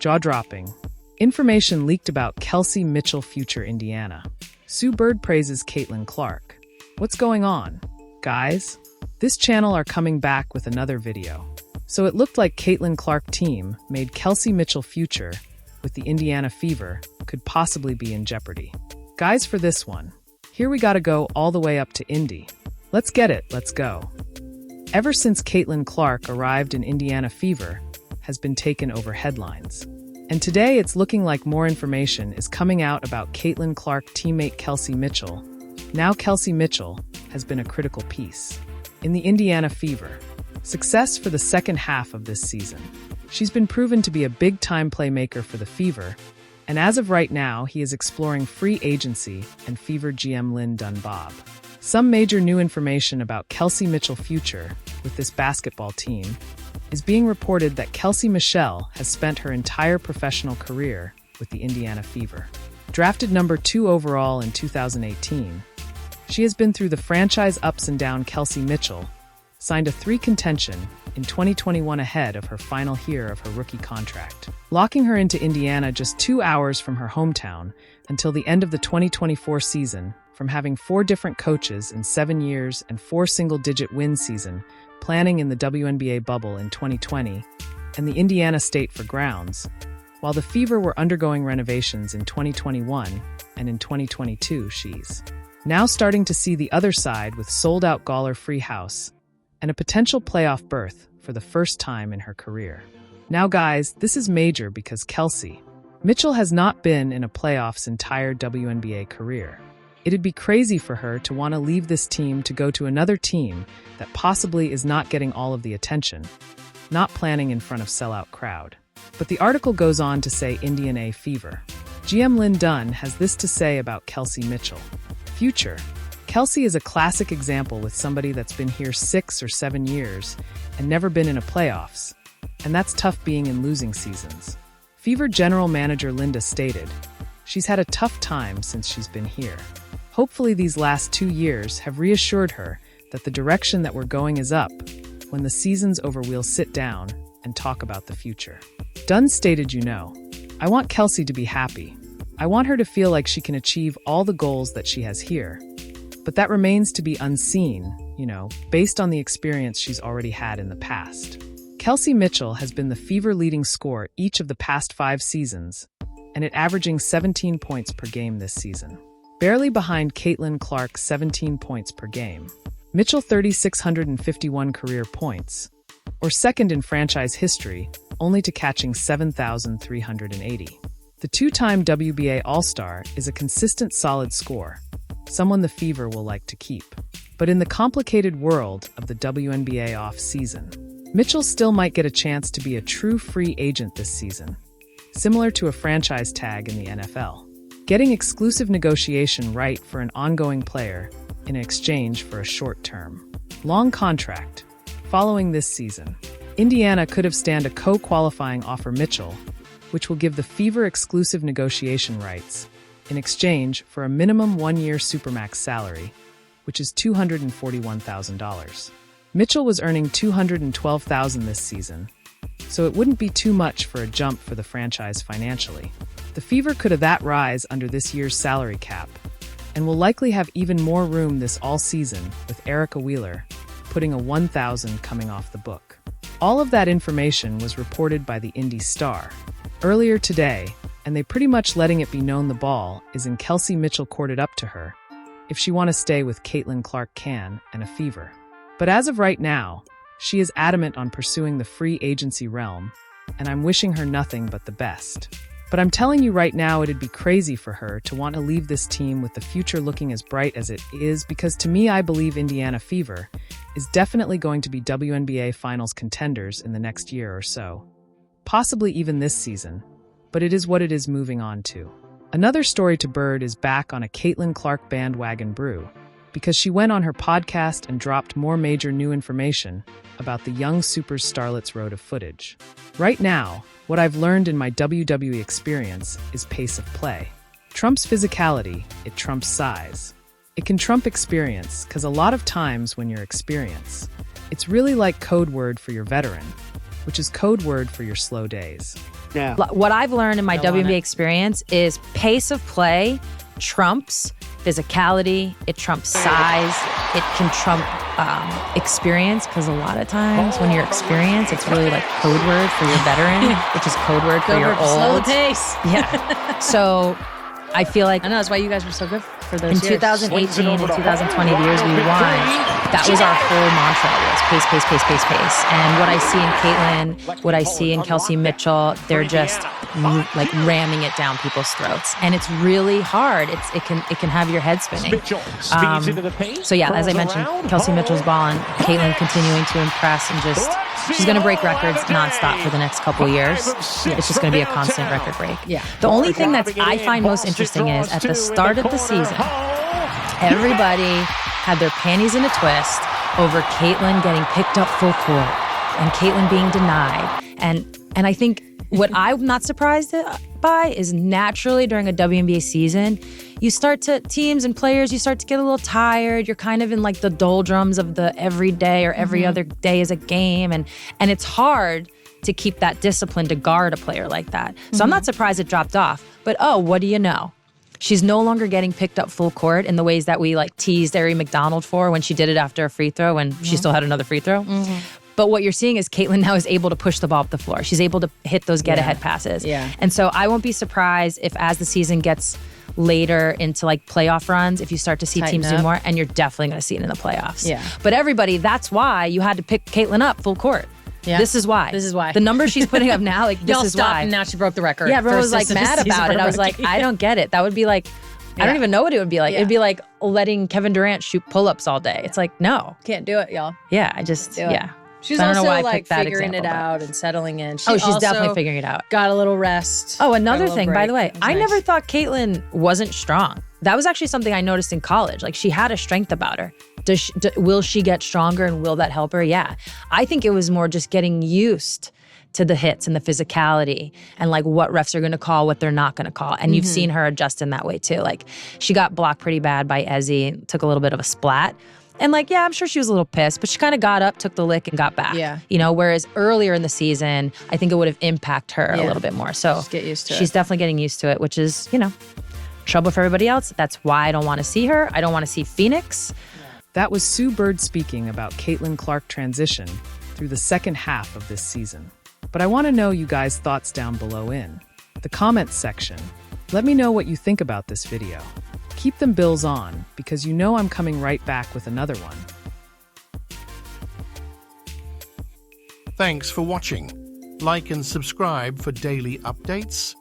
Jaw-dropping. Information leaked about Kelsey Mitchell future Indiana. Sue Bird praises Caitlin Clark. What's going on? Guys, this channel are coming back with another video. So it looked like Caitlin Clark team made Kelsey Mitchell future with the Indiana Fever could possibly be in jeopardy. Guys, for this one, here we gotta go all the way up to Indy. Let's get it, let's go. Ever since Caitlin Clark arrived in Indiana, Fever has been taken over headlines. And today it's looking like more information is coming out about Caitlin Clark teammate Kelsey Mitchell. Now Kelsey Mitchell has been a critical piece in the Indiana Fever success for the second half of this season. She's been proven to be a big-time playmaker for the Fever, and as of right now, he is exploring free agency and Fever GM Lynn Dunbob. Some major new information about Kelsey Mitchell future with this basketball team is being reported that Kelsey Mitchell has spent her entire professional career with the Indiana Fever. Drafted number 2 overall in 2018, she has been through the franchise ups and downs. Kelsey Mitchell signed a 3 contention in 2021 ahead of her final year of her rookie contract, locking her into Indiana just 2 hours from her hometown until the end of the 2024 season, from having 4 different coaches in 7 years and 4 single-digit win season, planning in the WNBA bubble in 2020, and the Indiana State for grounds, while the Fever were undergoing renovations in 2021 and in 2022. She's now starting to see the other side with sold-out Gawler-free house and a potential playoff berth for the first time in her career. Now guys, this is major because Kelsey Mitchell has not been in a playoff's entire WNBA career. It'd be crazy for her to want to leave this team to go to another team that possibly is not getting all of the attention, not planning in front of sellout crowd. But the article goes on to say Indiana Fever GM Lynn Dunn has this to say about Kelsey Mitchell. Future. Kelsey is a classic example with somebody that's been here 6 or 7 years and never been in a playoffs, and that's tough being in losing seasons. Fever general manager Linda stated, "She's had a tough time since she's been here. Hopefully these last 2 years have reassured her that the direction that we're going is up. When the season's over, we'll sit down and talk about the future." Dunn stated, "I want Kelsey to be happy. I want her to feel like she can achieve all the goals that she has here. But that remains to be unseen, based on the experience she's already had in the past." Kelsey Mitchell has been the Fever leading scorer each of the past 5 seasons, and it averaging 17 points per game this season, barely behind Caitlin Clark's 17 points per game. Mitchell 3,651 career points, or second in franchise history, only to catching 7,380. The 2-time WBA All-Star is a consistent solid score, someone the Fever will like to keep. But in the complicated world of the WNBA off-season, Mitchell still might get a chance to be a true free agent this season, similar to a franchise tag in the NFL, getting exclusive negotiation right for an ongoing player in exchange for a short-term, long contract. Following this season, Indiana could have stand a co-qualifying offer Mitchell, which will give the Fever exclusive negotiation rights in exchange for a minimum 1-year Supermax salary, which is $241,000. Mitchell was earning $212,000 this season, so it wouldn't be too much for a jump for the franchise financially. The Fever could have that rise under this year's salary cap, and will likely have even more room this all season with Erica Wheeler putting a $1,000 coming off the book. All of that information was reported by the Indy Star earlier today, and they pretty much letting it be known the ball is in Kelsey Mitchell courted up to her if she want to stay with Caitlin Clark and a Fever. But as of right now, she is adamant on pursuing the free agency realm, and I'm wishing her nothing but the best. But I'm telling you right now, it'd be crazy for her to want to leave this team with the future looking as bright as it is, because to me, I believe Indiana Fever is definitely going to be WNBA Finals contenders in the next year or so. Possibly even this season, but it is what it is. Moving on to another story. To Bird is back on a Caitlin Clark bandwagon brew, because she went on her podcast and dropped more major new information about the young Super's starlet's road of footage. Right now, what I've learned in my WWE experience is pace of play. Trumps physicality, it trumps size. It can trump experience, because a lot of times when you're experienced, it's really like code word for your veteran, which is code word for your slow days. Yeah. What I've learned in my WNBA experience is pace of play trumps physicality, it trumps size, it can trump experience, because a lot of times when you're experienced, it's really like code word for your veteran, which is code word for your old. Slow the pace. Yeah. So I feel like I know that's why you guys were so good for those in years. 2018 and 2020, the years we won, that was our whole mantra, was pace, pace, pace, pace, pace. And what I see in Caitlin, what I see in Kelsey Mitchell, they're just like ramming it down people's throats. And it's really hard. It can have your head spinning. So yeah, as I mentioned, Kelsey Mitchell's balling, Caitlin continuing to impress, and just she's going to break records nonstop for the next couple years. It's just going to be a constant record break. Yeah. The only thing that I find most interesting is at the start of the season, everybody had their panties in a twist over Caitlin getting picked up full court and Caitlin being denied. And I think what I'm not surprised by is naturally during a WNBA season, teams and players, you start to get a little tired. You're kind of in like the doldrums of the every day or every other day is a game. And it's hard to keep that discipline to guard a player like that. So I'm not surprised it dropped off. But what do you know? She's no longer getting picked up full court in the ways that we like teased Ari McDonald for when she did it after a free throw when she still had another free throw. But what you're seeing is Caitlin now is able to push the ball up the floor. She's able to hit those get-ahead passes. Yeah. And so I won't be surprised if as the season gets later into like playoff runs, if you start to see teams do more, and you're definitely going to see it in the playoffs. Yeah. But everybody, that's why you had to pick Caitlin up full court. Yeah. This is why. The numbers she's putting up now, like, this Y'all is stopped why. And now she broke the record. Yeah, everyone was like First mad season about it. for I was like, rookie. I don't get it. That would be like, I don't even know what it would be like. Yeah. It'd be like letting Kevin Durant shoot pull-ups all day. It's like, no. Can't do it, y'all. Yeah, I just, Do it. yeah. She's So I don't also know why I like picked that figuring example, it but- out and settling in. She's definitely figuring it out. Got a little rest. Oh, another Got a thing, little by the way, break. That was I nice. never thought Caitlin wasn't strong. That was actually something I noticed in college. Like, she had a strength about her. Will she get stronger, and will that help her? Yeah. I think it was more just getting used to the hits and the physicality and like what refs are going to call, what they're not going to call. And you've seen her adjust in that way too. Like, she got blocked pretty bad by Ezzy, took a little bit of a splat. And like, yeah, I'm sure she was a little pissed, but she kind of got up, took the lick, and got back. Yeah. You know, whereas earlier in the season, I think it would have impacted her a little bit more. So Just get used to she's it. definitely getting used to it, which is, trouble for everybody else. That's why I don't want to see her. I don't want to see Phoenix. That was Sue Bird speaking about Caitlin Clark transition through the second half of this season. But I want to know you guys' thoughts down below in the comments section. Let me know what you think about this video. Keep them bills on, because I'm coming right back with another one. Thanks for watching. Like and subscribe for daily updates.